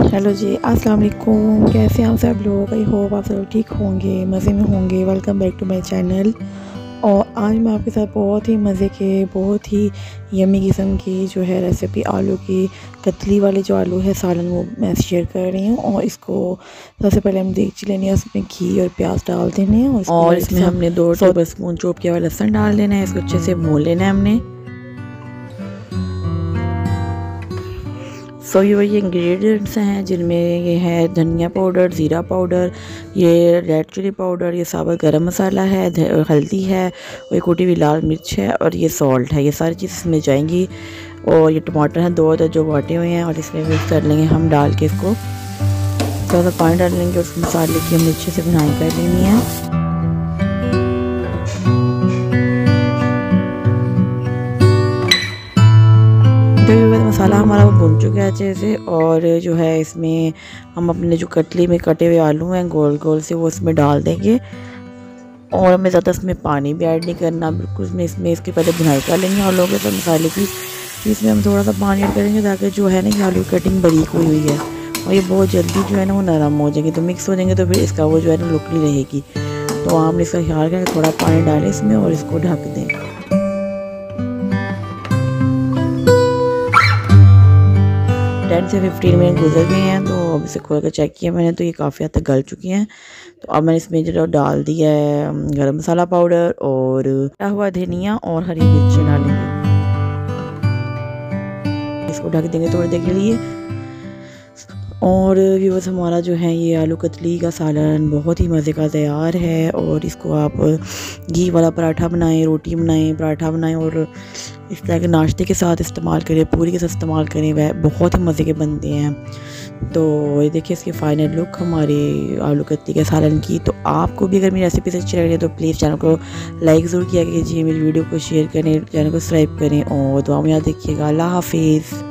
Hello जी, अस्सलाम वालेकुम। कैसे हैं आप सब लोग? आई होप आप सब ठीक होंगे, मज़े में होंगे। Welcome back to my channel. और आज मैं आपके साथ बहुत ही मज़े के, बहुत ही यम्मी किस्म की जो है रेसिपी आलू की कतली वाले जो आलू है सालन, वो मैं शेयर कर रही हूँ। और इसको सबसे पहले हम देख लेनी है, उसमें घी और प्याज डाल देने हैं और इसमें हमने 2 टेबल स्पून चॉप किया हुआ लहसुन डाल देना है। इसको अच्छे से भून लेना है हमने। सो ये वही इंग्रेडिएंट्स हैं जिनमें ये है धनिया पाउडर, ज़ीरा पाउडर, ये रेड चिली पाउडर, ये साबुत गरम मसाला है, हल्दी है, और ये कुटी हुई लाल मिर्च है, और ये सॉल्ट है। ये सारी चीज़ इसमें जाएंगी। और ये टमाटर हैं 2 जो बाटे हुए हैं, और इसमें मिक्स कर लेंगे हम डाल के इसको। थोड़ा सा पानी डाल लेंगे और उस मसाले की हमने अच्छे से बुनाई कर लेनी है। मसाला हमारा वो भुन चुका है अच्छे से। और जो है इसमें हम अपने जो कटली में कटे हुए आलू हैं गोल गोल से, वो इसमें डाल देंगे। और हमें ज़्यादा इसमें पानी भी ऐड नहीं करना, बिल्कुल इसमें इसके पहले भुनाई कर लेंगे आलू के साथ मसाले की। इसमें हम थोड़ा सा पानी ऐड करेंगे ताकि जो है ना कि आलू की कटिंग बारीक हुई हुई है और ये बहुत जल्दी जो है ना वो नरम हो जाएंगे। तो मिक्स हो जाएंगे तो फिर इसका वो जो है ना लुक नहीं रहेगी। तो आपने इसका ख्याल करके थोड़ा पानी डालें इसमें और इसको ढक दें। 10 से 15 मिनट गुजर गए हैं। तो अब इसे खोल कर चेक किया मैंने, तो ये काफ़ी हद तक गल चुकी हैं। तो अब मैंने इसमें जो डाल दिया है गरम मसाला पाउडर और कटा हुआ धनिया और हरी मिर्ची डालेंगे। इसको ढक देंगे थोड़ी देर के लिए। और व्यूअर्स, हमारा जो है ये आलू कतली का सालन बहुत ही मज़े का तैयार है। और इसको आप घी वाला पराठा बनाएं, रोटी बनाएं, पराठा बनाएं और इस तरह के नाश्ते के साथ इस्तेमाल करें, पूरी के साथ इस्तेमाल करें, वह बहुत ही मज़े के बनते हैं। तो ये देखिए इसकी फ़ाइनल लुक हमारे आलू कतली के सालन की। तो आपको भी अगर मेरी रेसिपी अच्छी लग रही है तो प्लीज़ चैनल को लाइक ज़रूर किया कीजिए, मेरी वीडियो को शेयर करें, चैनल को सब्सक्राइब करें और दुआ में याद रखिएगा। अल्लाह हाफिज़।